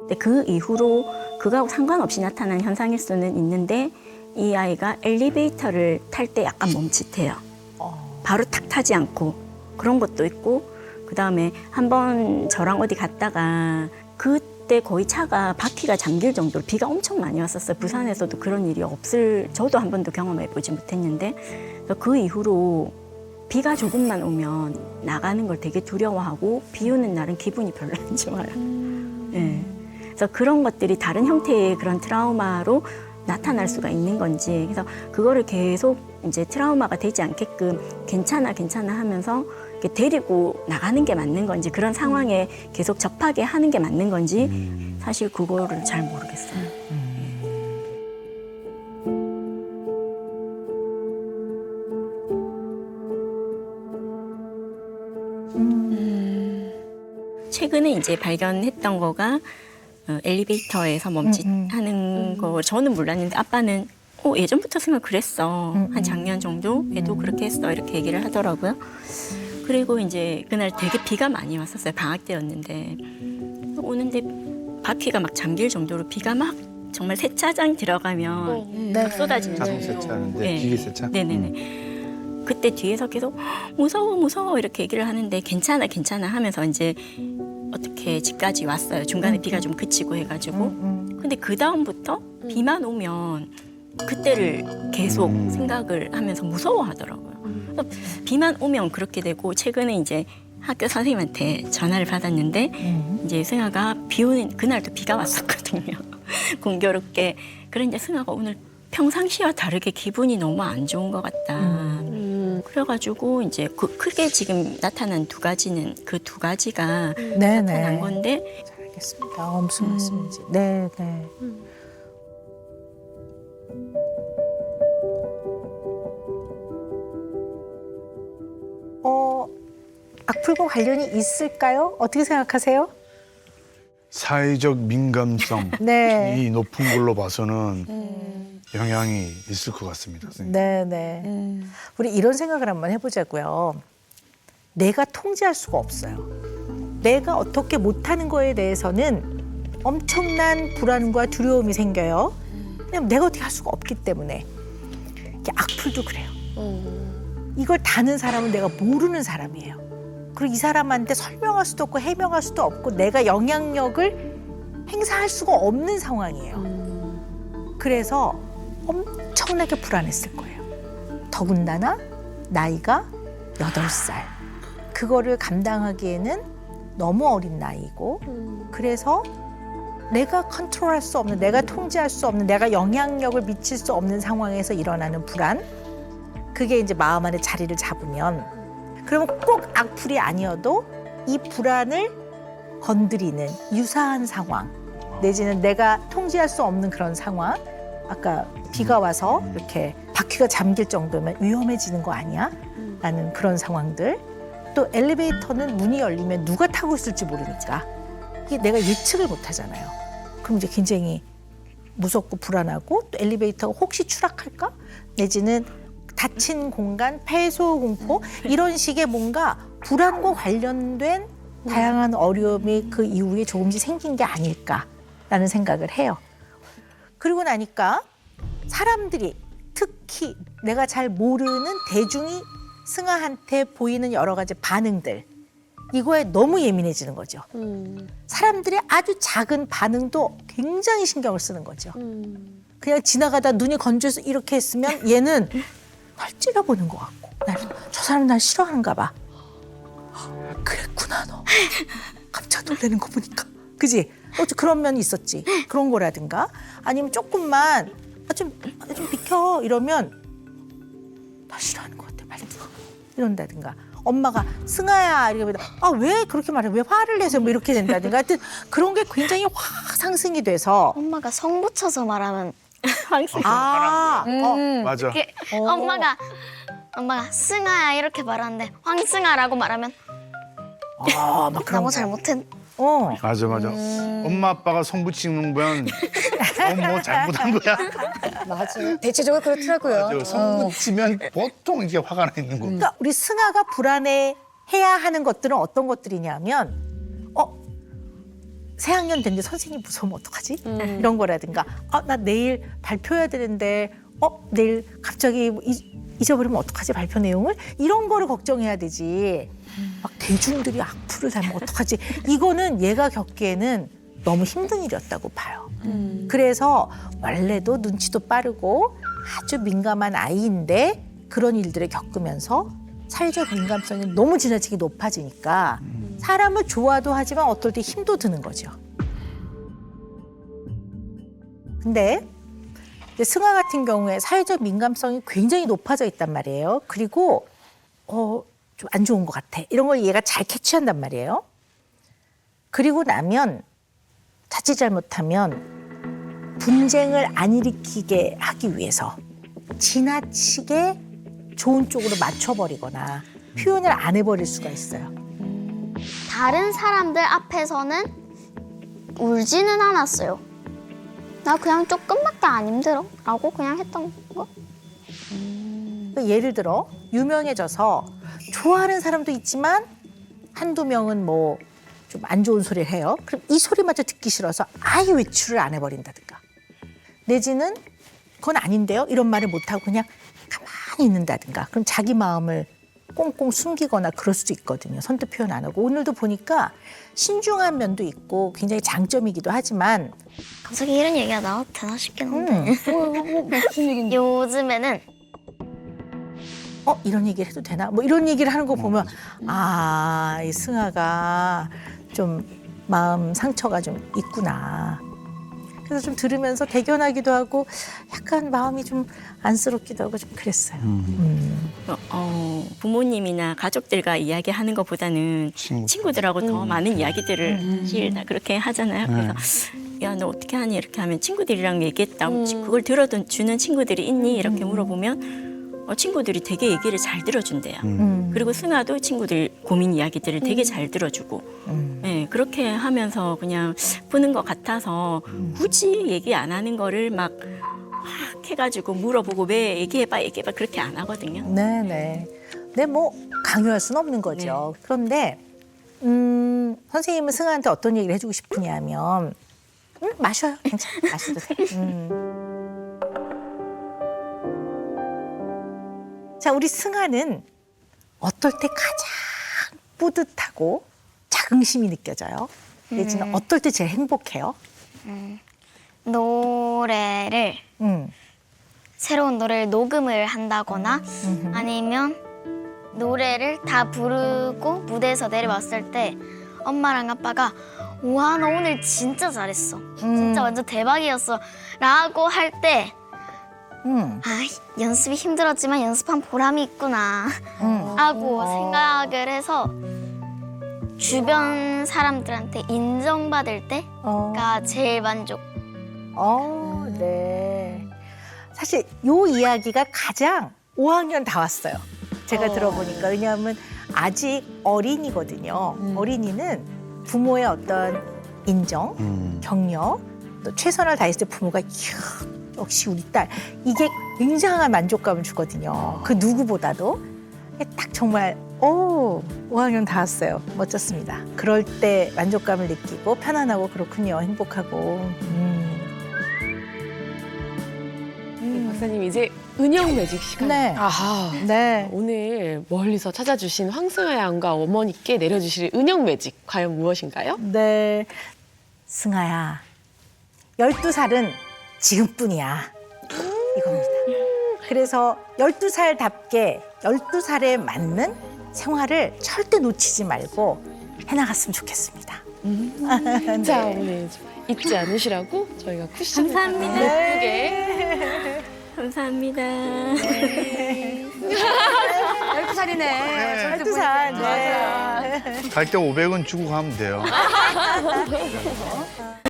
근데 그 이후로 그거하고 상관없이 나타난 현상일 수는 있는데 이 아이가 엘리베이터를 탈 때 약간 멈칫해요. 바로 탁 타지 않고 그런 것도 있고 그다음에 한번 저랑 어디 갔다가 그때 거의 차가 바퀴가 잠길 정도로 비가 엄청 많이 왔었어요. 부산에서도 그런 일이 저도 한 번도 경험해 보지 못했는데 그래서 그 이후로 비가 조금만 오면 나가는 걸 되게 두려워하고 비 오는 날은 기분이 별로 안 좋아요. 네. 그래서 그런 것들이 다른 형태의 그런 트라우마로 나타날 수가 있는 건지 그래서 그거를 계속 이제 트라우마가 되지 않게끔 괜찮아 하면서 이렇게 데리고 나가는 게 맞는 건지 그런 상황에 계속 접하게 하는 게 맞는 건지 사실 그거를 잘 모르겠어요. 최근에 이제 발견했던 거가 엘리베이터에서 멈칫하는 거 저는 몰랐는데 아빠는 예전부터 생각 그랬어. 한 작년 정도에도 그렇게 했어. 이렇게 얘기를 하더라고요. 그리고 이제 그날 되게 비가 많이 왔었어요. 방학 때였는데. 오는데 바퀴가 막 잠길 정도로 비가 막 정말 세차장 들어가면 막 쏟아지는 자동 정도로. 세차하는데 기계 세차? 네네네. 그때 뒤에서 계속 무서워 이렇게 얘기를 하는데 괜찮아 하면서 이제 어떻게 집까지 왔어요. 중간에 비가 좀 그치고 해가지고. 근데 그 다음부터 비만 오면 그때를 계속 생각을 하면서 무서워하더라고요. 그래서 비만 오면 그렇게 되고 최근에 이제 학교 선생님한테 전화를 받았는데 이제 승아가 비 오는 그날도 비가 왔었거든요. 공교롭게. 그런데 승아가 오늘 평상시와 다르게 기분이 너무 안 좋은 것 같다. 그래가지고 이제 크게 지금 나타난 두 가지는 그 두 가지가 나타난 건데. 잘 알겠습니다. 무슨 말씀인지. 네. 악플과 관련이 있을까요? 어떻게 생각하세요? 사회적 민감성이 네. 높은 걸로 봐서는 영향이 있을 것 같습니다, 선생님. 네. 우리 이런 생각을 한번 해보자고요. 내가 통제할 수가 없어요. 내가 어떻게 못하는 거에 대해서는 엄청난 불안과 두려움이 생겨요. 왜냐면 내가 어떻게 할 수가 없기 때문에. 이게 악플도 그래요. 이걸 다는 사람은 내가 모르는 사람이에요. 그리고 이 사람한테 설명할 수도 없고 해명할 수도 없고 내가 영향력을 행사할 수가 없는 상황이에요. 그래서 엄청나게 불안했을 거예요. 더군다나 나이가 8살. 그거를 감당하기에는 너무 어린 나이고 그래서 내가 컨트롤할 수 없는, 내가 통제할 수 없는, 내가 영향력을 미칠 수 없는 상황에서 일어나는 불안. 그게 이제 마음 안에 자리를 잡으면 그러면 꼭 악플이 아니어도 이 불안을 건드리는 유사한 상황 내지는 내가 통제할 수 없는 그런 상황 아까 비가 와서 이렇게 바퀴가 잠길 정도면 위험해지는 거 아니야? 라는 그런 상황들 또 엘리베이터는 문이 열리면 누가 타고 있을지 모르니까 이게 내가 예측을 못 하잖아요. 그럼 이제 굉장히 무섭고 불안하고 또 엘리베이터가 혹시 추락할까? 내지는 닫힌 공간, 폐소 공포 이런 식의 뭔가 불안과 관련된 다양한 어려움이 그 이후에 조금씩 생긴 게 아닐까라는 생각을 해요. 그리고 나니까 사람들이 특히 내가 잘 모르는 대중이 승아한테 보이는 여러 가지 반응들 이거에 너무 예민해지는 거죠. 사람들의 아주 작은 반응도 굉장히 신경을 쓰는 거죠. 그냥 지나가다 눈이 건조해서 이렇게 했으면 얘는 날 찔러보는 것 같고 저 사람 날 싫어하는가 봐. 그랬구나 너. 깜짝 놀라는 거 보니까. 그지? 그런 면이 있었지. 그런 거라든가 아니면 조금만 좀 비켜 이러면 나 싫어하는 것 같아. 빨리 이런다든가 엄마가 승아야 이러면 왜 그렇게 말해? 왜 화를 내서 뭐 이렇게 된다든가 하여튼 그런 게 굉장히 확 상승이 돼서 엄마가 성 붙여서 말하면 항상 맞아. 이렇게 엄마가 승아야 이렇게 말하는데 황승아라고 말하면 막 그런 너무 거. 잘못했 맞아. 엄마 아빠가 손 붙이는 거면 뭐 잘못한 거야. 맞아요. 대체적으로 그렇더라고요. 맞아. 손 붙이면 보통 이게 화가 나 있는 거. 그러니까 우리 승아가 불안해해야 하는 것들은 어떤 것들이냐면 새학년 됐는데 선생님 무서우면 어떡하지? 이런 거라든가 나 내일 발표해야 되는데 내일 갑자기 잊어버리면 어떡하지 발표 내용을? 이런 거를 걱정해야 되지. 막 대중들이 악플을 달면 어떡하지? 이거는 얘가 겪기에는 너무 힘든 일이었다고 봐요. 그래서 원래도 눈치도 빠르고 아주 민감한 아이인데 그런 일들을 겪으면서 사회적 민감성이 너무 지나치게 높아지니까 사람을 좋아도 하지만 어떨 때 힘도 드는 거죠. 근데 이제 승아 같은 경우에 사회적 민감성이 굉장히 높아져 있단 말이에요. 그리고 좀 안 좋은 것 같아. 이런 걸 얘가 잘 캐치한단 말이에요. 그리고 나면 자칫 잘못하면 분쟁을 안 일으키게 하기 위해서 지나치게 좋은 쪽으로 맞춰버리거나 표현을 안 해버릴 수가 있어요. 다른 사람들 앞에서는 울지는 않았어요. 나 그냥 조금밖에 안 힘들어 라고 그냥 했던 거. 예를 들어 유명해져서 좋아하는 사람도 있지만 한두 명은 뭐 좀 안 좋은 소리를 해요. 그럼 이 소리마저 듣기 싫어서 아예 외출을 안 해버린다든가 내지는 그건 아닌데요 이런 말을 못하고 그냥 가만히 있는다든가 그럼 자기 마음을 꽁꽁 숨기거나 그럴 수도 있거든요. 선뜻 표현 안 하고. 오늘도 보니까 신중한 면도 있고 굉장히 장점이기도 하지만 갑자기 이런 얘기가 나와도 되나 싶긴 한데 무슨 얘기인데? 요즘에는 이런 얘기를 해도 되나? 뭐 이런 얘기를 하는 거 보면 이 승아가 좀 마음 상처가 좀 있구나. 그래서 좀 들으면서 대견하기도 하고 약간 마음이 좀 안쓰럽기도 하고 좀 그랬어요. 부모님이나 가족들과 이야기하는 것보다는 친구들하고 더 많은 이야기들을 실다 그렇게 하잖아요. 그래서 야, 너 어떻게 하니? 이렇게 하면 친구들이랑 얘기했다고 그걸 들어주는 친구들이 있니? 이렇게 물어보면 친구들이 되게 얘기를 잘 들어준대요. 그리고 승아도 친구들 고민 이야기들을 되게 잘 들어주고 네, 그렇게 하면서 그냥 푸는 것 같아서 굳이 얘기 안 하는 거를 막 해가지고 물어보고 왜 얘기해봐 그렇게 안 하거든요. 네네. 근데 뭐 강요할 수는 없는 거죠. 그런데 선생님은 승아한테 어떤 얘기를 해주고 싶으냐면 마셔요. 괜찮아. 마셔도 돼. 자, 우리 승아는 어떨 때 가장 뿌듯하고 자긍심이 느껴져요? 내지는 어떨 때 제일 행복해요? 노래를 새로운 노래를 녹음을 한다거나 아니면 노래를 다 부르고 무대에서 내려왔을 때 엄마랑 아빠가 우와 너 오늘 진짜 잘했어 진짜 완전 대박이었어 라고 할 때 연습이 힘들었지만 연습한 보람이 있구나 하고 생각을 해서 주변 사람들한테 인정받을 때가 제일 만족. 네. 사실 요 이야기가 가장 5학년 다 왔어요. 제가 들어보니까. 왜냐하면 아직 어린이거든요. 어린이는 부모의 어떤 인정, 격려, 또 최선을 다했을 때 부모가 이야, 역시 우리 딸. 이게 굉장한 만족감을 주거든요. 그 누구보다도. 딱 정말 5학년 다 왔어요. 멋졌습니다. 그럴 때 만족감을 느끼고 편안하고 그렇군요. 행복하고. 박사님 이제 은영 매직 시간. 네. 아하. 네. 오늘 멀리서 찾아주신 황승아 양과 어머니께 내려주실 은영 매직 과연 무엇인가요? 네. 승아야, 12살은 지금뿐이야. 이겁니다. 그래서 12살답게 12살에 맞는 생활을 절대 놓치지 말고 해나갔으면 좋겠습니다. 자, 오늘 잊지 않으시라고 저희가 쿠션을 감사합니다. 예쁘게. 감사합니다. 12살이네. 12살. 네. 갈 때 500원 주고 가면 돼요.